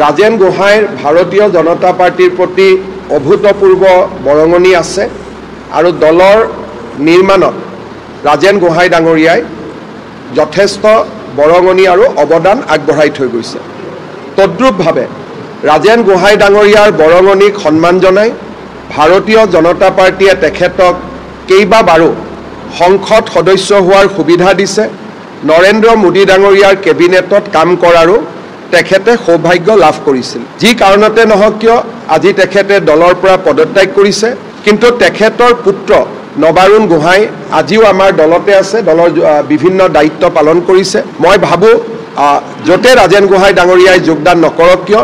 ৰাজেন গোহাঁইৰ ভাৰতীয় জনতা পাৰ্টিৰ প্ৰতি অভূতপূৰ্ব বৰঙণি আছে আৰু দলৰ নিৰ্মাণত ৰাজেন গোহাঁই ডাঙৰীয়াই যথেষ্ট বৰঙণি আৰু অৱদান আগবঢ়াই থৈ গৈছে। তদ্ৰুপভাৱে ৰাজেন গোহাঁই ডাঙৰীয়াৰ বৰঙণিক সন্মান জনাই ভাৰতীয় জনতা পাৰ্টিয়ে তেখেতক কেইবাবাৰো সংসদ সদস্য হোৱাৰ সুবিধা দিছে। নৰেন্দ্ৰ মোদী ডাঙৰীয়াৰ কেবিনেটত কাম কৰাৰো তেখেতে সৌভাগ্য লাভ কৰিছিল। যি কাৰণতে নহওক কিয় আজি তেখেতে দলৰ পৰা পদত্যাগ কৰিছে, কিন্তু তেখেতৰ পুত্ৰ নবাৰুণ গোহাঁই আজিও আমাৰ দলতে আছে, দলৰ বিভিন্ন দায়িত্ব পালন কৰিছে। মই ভাবোঁ য'তে ৰাজেন গোহাঁই ডাঙৰীয়াই যোগদান নকৰক কিয়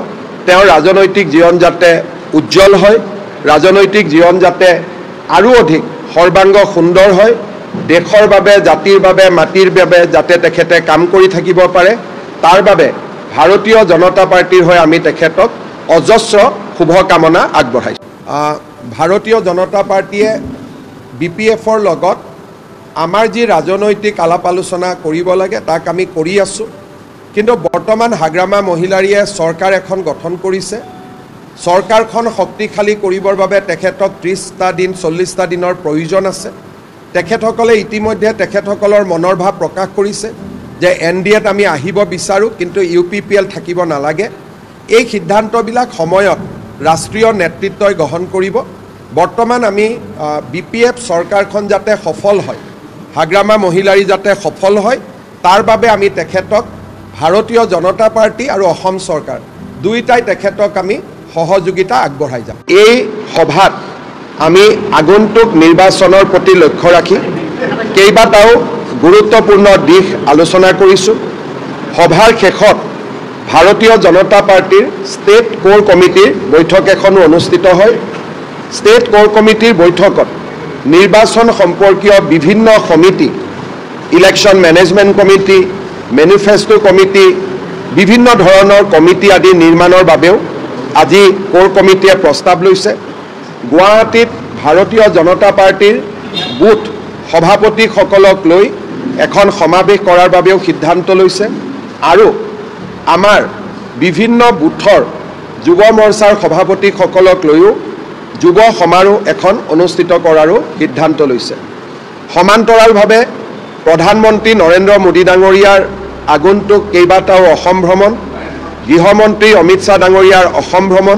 তেওঁৰ ৰাজনৈতিক জীৱন যাতে উজ্জ্বল হয়, ৰাজনৈতিক জীৱন যাতে আৰু অধিক সৰ্বাংগ সুন্দৰ হয়, দেশৰ বাবে, জাতিৰ বাবে, মাটিৰ বাবে যাতে তেখেতে কাম কৰি থাকিব পাৰে, তাৰ বাবে ভাৰতীয় জনতা পাৰ্টিৰ হৈ আমি তেখেতক অজস্ৰ শুভকামনা আগবঢ়াইছোঁ। ভাৰতীয় জনতা পাৰ্টিয়ে BPFৰ লগত আমাৰ যি ৰাজনৈতিক আলাপ আলোচনা কৰিব লাগে তাক আমি কৰি আছোঁ। কিন্তু বৰ্তমান হাগ্ৰামা মহিলাৰীয়ে চৰকাৰ এখন গঠন কৰিছে। চৰকাৰখন শক্তিশালী কৰিবৰ বাবে তেখেতক 30টা দিন 40টা দিনৰ প্ৰয়োজন আছে। তেখেতসকলে ইতিমধ্যে তেখেতসকলৰ মনৰ ভাৱ প্ৰকাশ কৰিছে যে NDAত আমি আহিব বিচাৰোঁ, কিন্তু UPPL থাকিব নালাগে। এই সিদ্ধান্তবিলাক সময়ত ৰাষ্ট্ৰীয় নেতৃত্বই গ্ৰহণ কৰিব। বৰ্তমান আমি BPF চৰকাৰখন যাতে সফল হয়, হাগ্ৰামা মহিলাৰী যাতে সফল হয়, তাৰ বাবে আমি তেখেতক ভাৰতীয় জনতা পাৰ্টি আৰু অসম চৰকাৰ দুয়োটাই তেখেতক আমি সহযোগিতা আগবঢ়াই যাম। এই সভাত আমি আগন্তুক নিৰ্বাচনৰ প্ৰতি লক্ষ্য ৰাখি কেইবাটাও গুৰুত্বপূৰ্ণ দিশ আলোচনা কৰিছোঁ। সভাৰ শেষত ভাৰতীয় জনতা পাৰ্টিৰ ষ্টেট কোৰ কমিটিৰ বৈঠক এখনো অনুষ্ঠিত হয়। ষ্টেট কোৰ কমিটিৰ বৈঠকত নিৰ্বাচন সম্পৰ্কীয় বিভিন্ন সমিতি, election management committee, manifesto committee, বিভিন্ন ধৰণৰ কমিটি আদি নিৰ্মাণৰ বাবেও আজি কোৰ কমিটিয়ে প্ৰস্তাৱ লৈছে। গুৱাহাটীত ভাৰতীয় জনতা পাৰ্টিৰ বুথ সভাপতিসকলক লৈ এখন সমাৱেশ কৰাৰ বাবেও সিদ্ধান্ত লৈছে আৰু আমাৰ বিভিন্ন বুথৰ যুৱ মৰ্চাৰ সভাপতিসকলক লৈও যুৱ সমাৰোহ এখন অনুষ্ঠিত কৰাৰো সিদ্ধান্ত লৈছে। সমান্তৰালভাৱে প্ৰধানমন্ত্ৰী নৰেন্দ্ৰ মোদী ডাঙৰীয়াৰ আগন্তুক কেইবাটাও অসম ভ্ৰমণ, গৃহমন্ত্ৰী অমিত শ্বাহ ডাঙৰীয়াৰ অসম ভ্ৰমণ,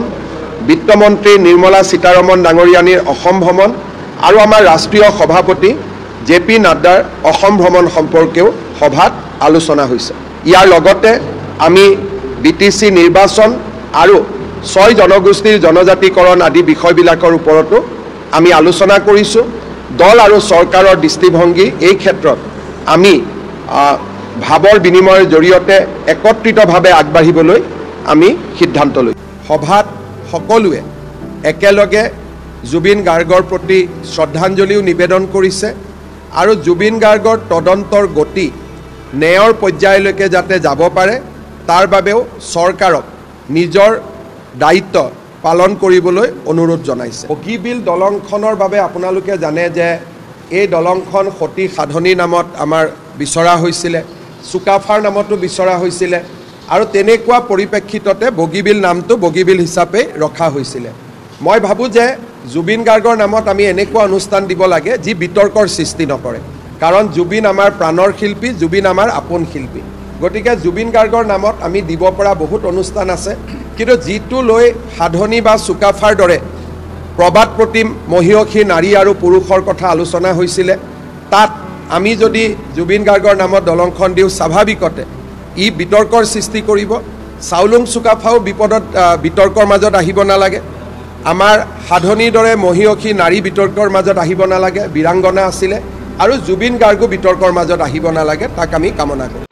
বিত্তমন্ত্ৰী নিৰ্মলা সীতাৰমণ ডাঙৰীয়ানীৰ অসম ভ্ৰমণ আৰু আমাৰ ৰাষ্ট্ৰীয় সভাপতি JP নাড্ডাৰ অসম ভ্ৰমণ সম্পৰ্কেও সভাত আলোচনা হৈছে। ইয়াৰ লগতে আমি BTC নিৰ্বাচন আৰু 6 জনগোষ্ঠীৰ জনজাতিকৰণ আদি বিষয়বিলাকৰ ওপৰতো আমি আলোচনা কৰিছোঁ। দল আৰু চৰকাৰৰ দৃষ্টিভংগী এই ক্ষেত্ৰত আমি ভাৱৰ বিনিময়ৰ জৰিয়তে একত্ৰিতভাৱে আগবাঢ়িবলৈ আমি সিদ্ধান্ত লৈছোঁ। সভাত সকলোৱে একেলগে জুবিন গাৰ্গৰ প্ৰতি শ্ৰদ্ধাঞ্জলিও নিবেদন কৰিছে আৰু জুবিন গাৰ্গৰ তদন্তৰ গতি ন্যায়ৰ পৰ্যায়লৈকে যাতে যাব পাৰে তাৰ বাবেও চৰকাৰক নিজৰ দায়িত্ব পালন কৰিবলৈ অনুৰোধ জনাইছে। বগীবিল দলংখনৰ বাবে আপোনালোকে জানে যে এই দলংখন সতী সাধনী নামত আমাৰ বিচৰা হৈছিলে, চুকাফাৰ নামতো বিচৰা হৈছিলে আৰু তেনেকুৱা পৰিপ্ৰেক্ষিততে বগীবিল নামটো বগীবিল হিচাপে ৰখা হৈছিলে। মই ভাবোঁ যে জুবিন গাৰ্গৰ নামত আমি এনেকুৱা অনুষ্ঠান দিব লাগে যি বিতৰ্কৰ সৃষ্টি নকৰে, কাৰণ জুবিন আমাৰ প্ৰাণৰ শিল্পী, জুবিন আমাৰ আপোন শিল্পী। গতিকে জুবিন গাৰ্গৰ নামত আমি দিব পৰা বহুত অনুষ্ঠান আছে, কিন্তু যিটো লৈ সাধনী বা চুকাফাৰ দৰে প্ৰবাদ প্ৰতিম মহিয়সী নাৰী আৰু পুৰুষৰ কথা আলোচনা হৈছিলে, তাত আমি যদি জুবিন গাৰ্গৰ নামত দলংখন দিওঁ স্বাভাৱিকতে ই বিতৰ্কৰ সৃষ্টি কৰিব। চাউলুং চুকাফাও বিতৰ্কৰ মাজত আহিব নালাগে, আমাৰ সাধনীৰ দৰে মহিয়সী নাৰী বিতৰ্কৰ মাজত আহিব নালাগে, বীৰাংগনা আছিলে, আৰু জুবিন গাৰ্গো বিতৰ্কৰ মাজত আহিব নালাগে, তাক আমি কামনা কৰোঁ।